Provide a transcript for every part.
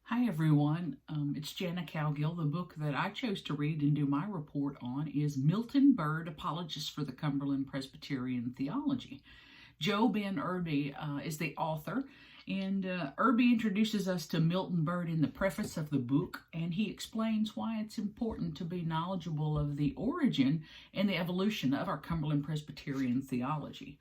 Hi everyone, it's Jana Cowgill. The book that I chose to read and do my report on is Milton Bird, Apologist for the Cumberland Presbyterian Theology. Joe Ben Irby is the author, and Irby introduces us to Milton Bird in the preface of the book, and he explains why it's important to be knowledgeable of the origin and the evolution of our Cumberland Presbyterian theology.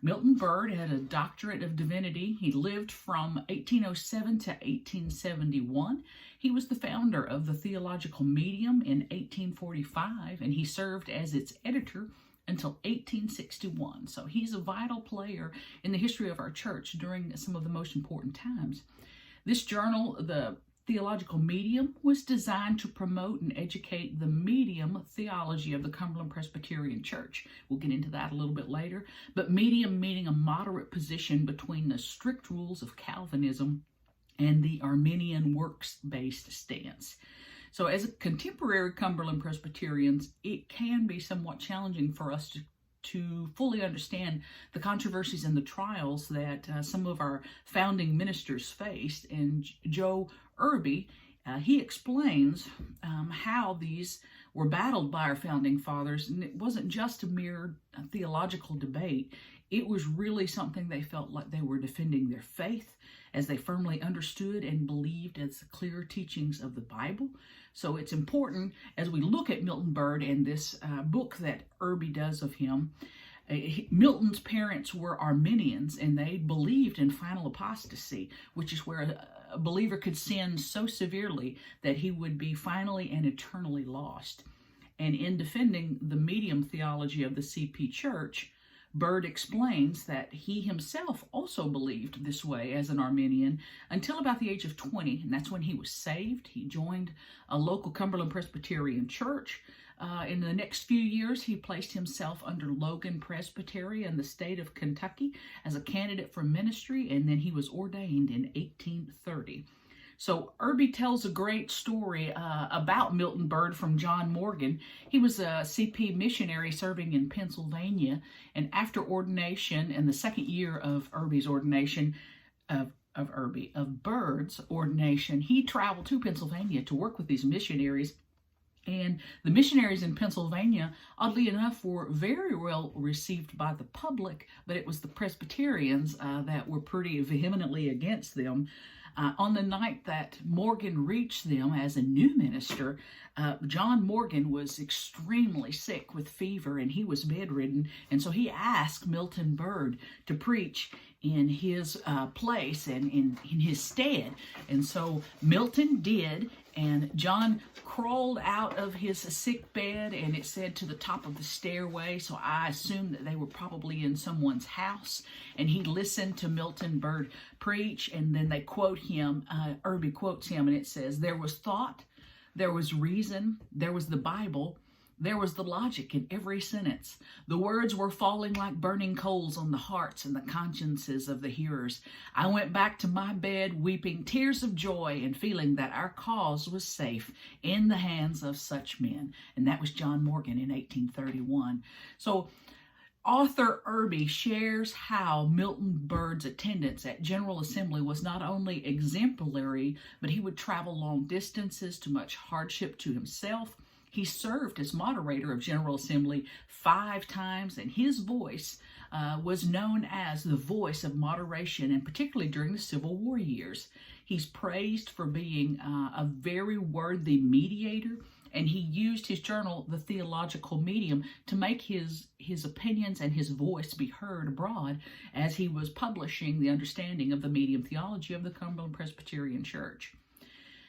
Milton Bird had a doctorate of divinity. He lived from 1807 to 1871. He was the founder of the Theological Medium in 1845, and he served as its editor until 1861. So he's a vital player in the history of our church during some of the most important times. This journal, the Theological Medium, was designed to promote and educate the medium theology of the Cumberland Presbyterian Church. We'll get into that a little bit later, but medium meaning a moderate position between the strict rules of Calvinism and the Arminian works-based stance. So as contemporary Cumberland Presbyterians, it can be somewhat challenging for us to fully understand the controversies and the trials that some of our founding ministers faced. And Joe Irby, he explains how these were battled by our founding fathers, and it wasn't just a mere theological debate. It was really something they felt like they were defending their faith as they firmly understood and believed as the clear teachings of the Bible. So it's important as we look at Milton Bird and this book that Irby does of him. Milton's parents were Arminians, and they believed in final apostasy, which is where a believer could sin so severely that he would be finally and eternally lost. And in defending the medium theology of the CP Church, Bird explains that he himself also believed this way as an Arminian until about the age of 20, and that's when he was saved. He joined a local Cumberland Presbyterian church. In the next few years, he placed himself under Logan Presbytery in the state of Kentucky as a candidate for ministry, and then he was ordained in 1830. So Irby tells a great story about Milton Bird from John Morgan. He was a CP missionary serving in Pennsylvania, and after ordination, in the second year of Irby's ordination, of Bird's ordination, he traveled to Pennsylvania to work with these missionaries. And the missionaries in Pennsylvania, oddly enough, were very well received by the public, but it was the Presbyterians that were pretty vehemently against them. On the night that Morgan reached them as a new minister, John Morgan was extremely sick with fever, and he was bedridden, and so he asked Milton Bird to preach in his place and in his stead. And so Milton did, and John crawled out of his sick bed, and it said to the top of the stairway, so I assumed that they were probably in someone's house, and he listened to Milton Bird preach, and then they quote him, Irby quotes him, and it says, "There was thought, there was reason, there was the Bible, there was the logic in every sentence. The words were falling like burning coals on the hearts and the consciences of the hearers. I went back to my bed weeping tears of joy and feeling that our cause was safe in the hands of such men." And that was John Morgan in 1831. So author Irby shares how Milton Bird's attendance at General Assembly was not only exemplary, but he would travel long distances to much hardship to himself. He served as moderator of General Assembly 5 times, and his voice was known as the voice of moderation, and particularly during the Civil War years. He's praised for being a very worthy mediator, and he used his journal, The Theological Medium, to make his opinions and his voice be heard abroad as he was publishing the understanding of the medium theology of the Cumberland Presbyterian Church.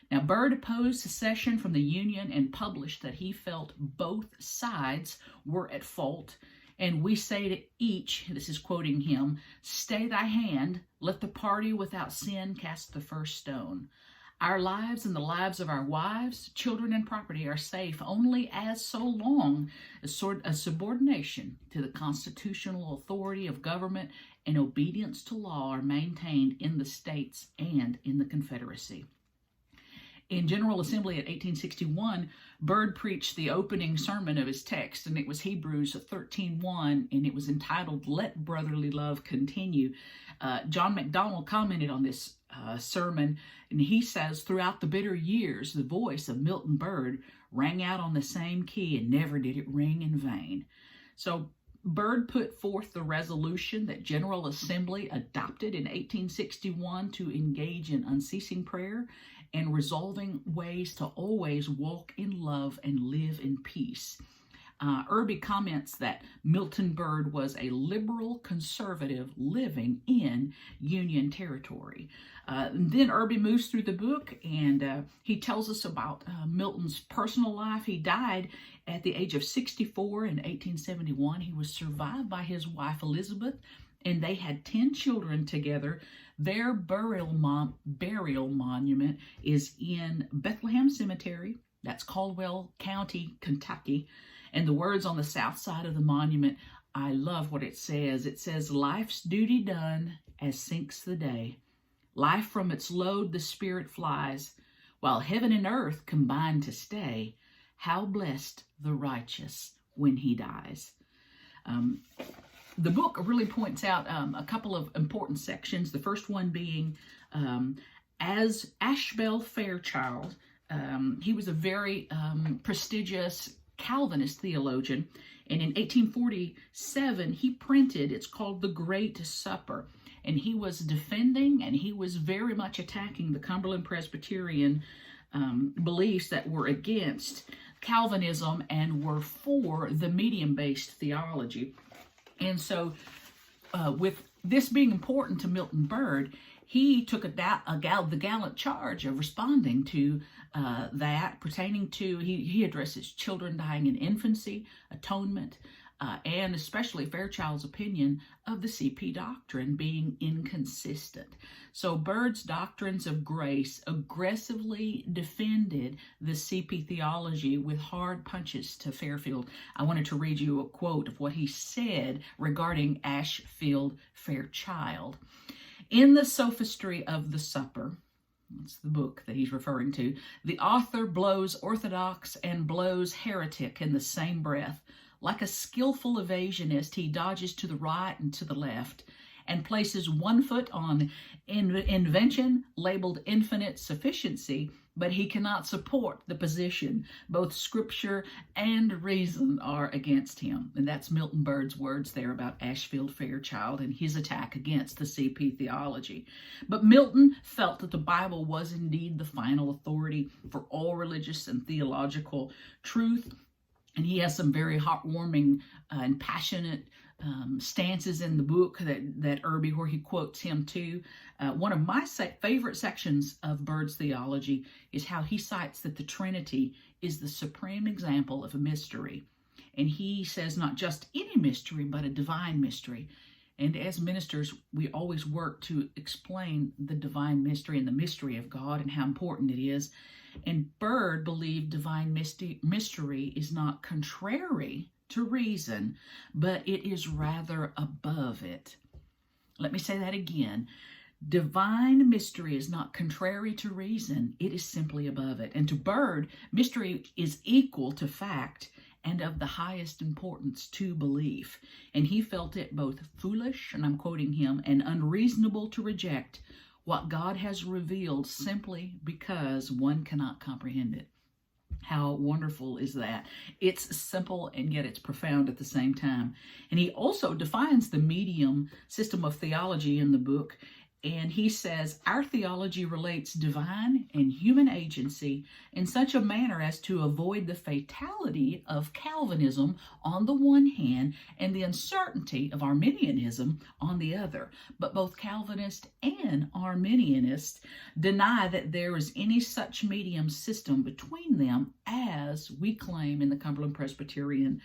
Now, Bird opposed secession from the Union and published that he felt both sides were at fault. And we say to each, this is quoting him, "Stay thy hand, let the party without sin cast the first stone. Our lives and the lives of our wives, children, and property are safe only as so long as a subordination to the constitutional authority of government and obedience to law are maintained in the states and in the Confederacy." In General Assembly at 1861, Bird preached the opening sermon of his text, and it was Hebrews 13:1, and it was entitled, "Let Brotherly Love Continue." John MacDonald commented on this sermon, and he says, throughout the bitter years, the voice of Milton Byrd rang out on the same key, and never did it ring in vain. So Byrd put forth the resolution that General Assembly adopted in 1861 to engage in unceasing prayer and resolving ways to always walk in love and live in peace. Irby comments that Milton Byrd was a liberal conservative living in Union territory. Then Irby moves through the book, and he tells us about Milton's personal life. He died at the age of 64 in 1871. He was survived by his wife Elizabeth, and they had 10 children together. Their burial monument is in Bethlehem Cemetery. That's Caldwell County, Kentucky. And the words on the south side of the monument, I love what it says. It says, "Life's duty done as sinks the day. Life from its load the spirit flies, while heaven and earth combine to stay. How blessed the righteous when he dies." The book really points out a couple of important sections. The first one being, as Ashbel Fairchild, he was a very prestigious Calvinist theologian, and in 1847 he printed, it's called The Great Supper, and he was defending and he was very much attacking the Cumberland Presbyterian beliefs that were against Calvinism and were for the medium-based theology. And so with this being important to Milton Byrd, he took the gallant charge of responding to that, pertaining to, he addresses children dying in infancy, atonement, and especially Fairchild's opinion of the CP doctrine being inconsistent. So Byrd's doctrines of grace aggressively defended the CP theology with hard punches to Fairfield. I wanted to read you a quote of what he said regarding Ashfield Fairchild. In the sophistry of the supper, that's the book that he's referring to, the author blows orthodox and blows heretic in the same breath. Like a skillful evasionist, he dodges to the right and to the left and places one foot on invention labeled infinite sufficiency, but he cannot support the position. Both scripture and reason are against him. And that's Milton Byrd's words there about Ashfield Fairchild and his attack against the CP theology. But Milton felt that the Bible was indeed the final authority for all religious and theological truth. And he has some very heartwarming and passionate stances in the book that Irby, where he quotes him too. One of my favorite sections of Byrd's theology is how he cites that the Trinity is the supreme example of a mystery. And he says not just any mystery, but a divine mystery. And as ministers, we always work to explain the divine mystery and the mystery of God and how important it is. And Byrd believed divine mystery is not contrary to reason, but it is rather above it. Let me say that again. Divine mystery is not contrary to reason. It is simply above it. And to Byrd, mystery is equal to fact and of the highest importance to belief. And he felt it both foolish, and I'm quoting him, and unreasonable to reject what God has revealed simply because one cannot comprehend it. How wonderful is that? It's simple and yet it's profound at the same time. And he also defines the medium system of theology in the book. And he says, our theology relates divine and human agency in such a manner as to avoid the fatality of Calvinism on the one hand and the uncertainty of Arminianism on the other. But both Calvinist and Arminianist deny that there is any such medium system between them as we claim in the Cumberland Presbyterian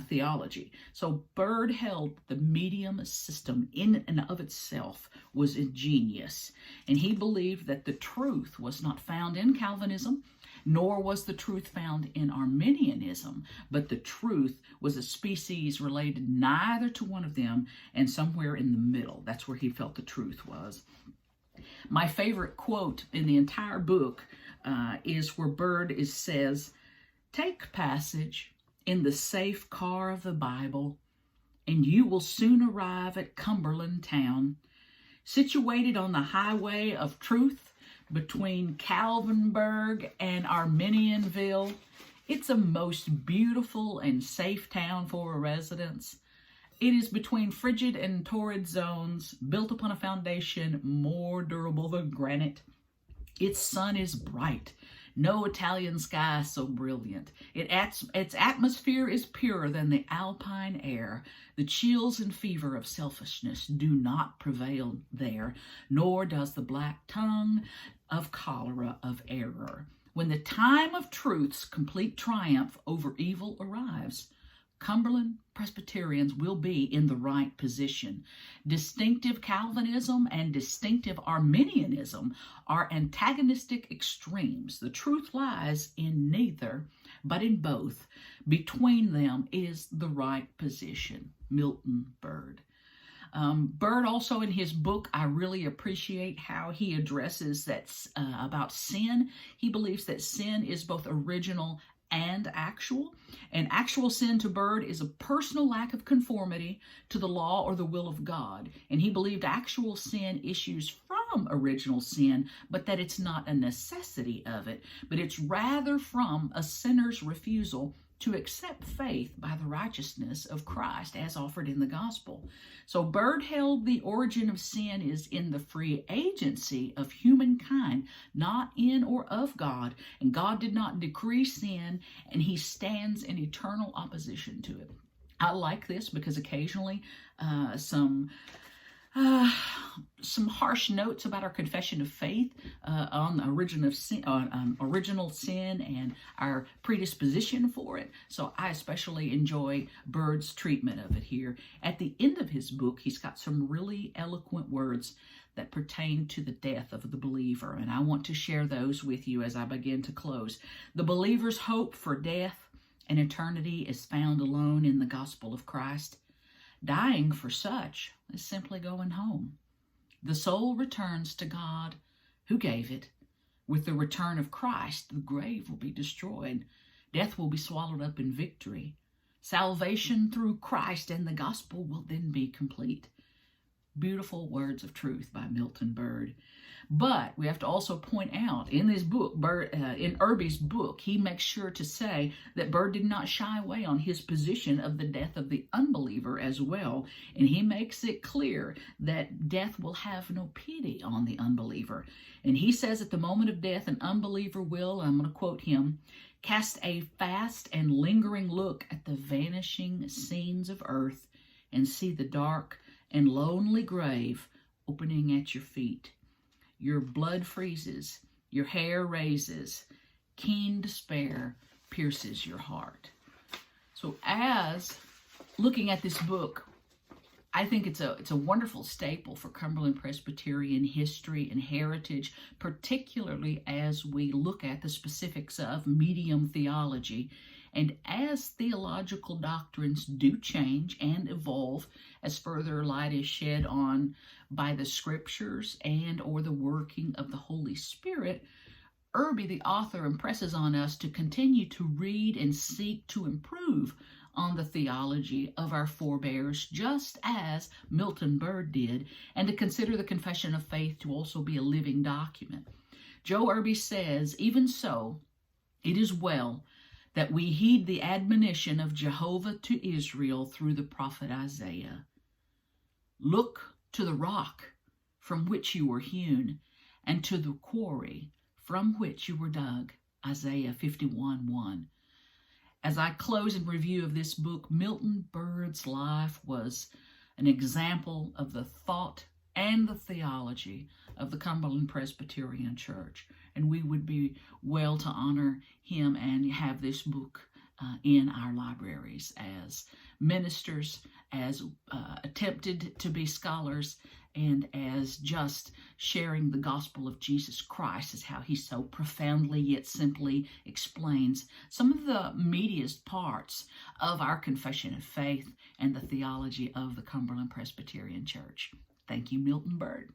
theology. So Byrd held the medium system in and of itself was ingenious, and he believed that the truth was not found in Calvinism, nor was the truth found in Arminianism, but the truth was a species related neither to one of them and somewhere in the middle. That's where he felt the truth was. My favorite quote in the entire book is where Byrd says, "Take passage in the safe car of the Bible, and you will soon arrive at Cumberland town. Situated on the highway of truth between Calvinburg and Arminianville, it's a most beautiful and safe town for residents. It is between frigid and torrid zones, built upon a foundation more durable than granite. Its sun is bright. No Italian sky is so brilliant. Its atmosphere is purer than the alpine air. The chills and fever of selfishness do not prevail there, nor does the black tongue of cholera of error. When the time of truth's complete triumph over evil arrives, Cumberland Presbyterians will be in the right position. Distinctive Calvinism and distinctive Arminianism are antagonistic extremes. The truth lies in neither, but in both. Between them is the right position. Milton Bird. Bird also in his book, I really appreciate how he addresses that about sin. He believes that sin is both original and actual. And actual sin to Bird is a personal lack of conformity to the law or the will of God. And he believed actual sin issues from original sin, but that it's not a necessity of it, but it's rather from a sinner's refusal to accept faith by the righteousness of Christ as offered in the gospel. So Bird held the origin of sin is in the free agency of humankind, not in or of God. And God did not decree sin, and he stands in eternal opposition to it. I like this because occasionally some harsh notes about our confession of faith on the original sin and our predisposition for it. So I especially enjoy Bird's treatment of it here. At the end of his book, he's got some really eloquent words that pertain to the death of the believer, and I want to share those with you as I begin to close. The believer's hope for death and eternity is found alone in the gospel of Christ. Dying for such is simply going home. The soul returns to God who gave it. With the return of Christ, the grave will be destroyed. Death will be swallowed up in victory. Salvation through Christ and the gospel will then be complete. Beautiful words of truth by Milton Bird. But we have to also point out in this book, in Irby's book, he makes sure to say that Bird did not shy away on his position of the death of the unbeliever as well. And he makes it clear that death will have no pity on the unbeliever. And he says at the moment of death, an unbeliever will, I'm going to quote him, cast a fast and lingering look at the vanishing scenes of earth and see the dark and lonely grave opening at your feet. Your blood freezes, your hair raises, keen despair pierces your heart. So as looking at this book, I think it's a wonderful staple for Cumberland Presbyterian history and heritage, particularly as we look at the specifics of medium theology. And as theological doctrines do change and evolve as further light is shed on by the scriptures and or the working of the Holy Spirit, Irby, the author, impresses on us to continue to read and seek to improve on the theology of our forebears, just as Milton Bird did, and to consider the confession of faith to also be a living document. Joe Irby says, even so, it is well that we heed the admonition of Jehovah to Israel through the prophet Isaiah. Look to the rock from which you were hewn, and to the quarry from which you were dug. Isaiah 51:1. As I close in review of this book, Milton Bird's life was an example of the thought and the theology of the Cumberland Presbyterian Church. And we would be well to honor him and have this book in our libraries as ministers, as attempted to be scholars, and as just sharing the gospel of Jesus Christ is how he so profoundly yet simply explains some of the meatiest parts of our confession of faith and the theology of the Cumberland Presbyterian Church. Thank you, Milton Bird.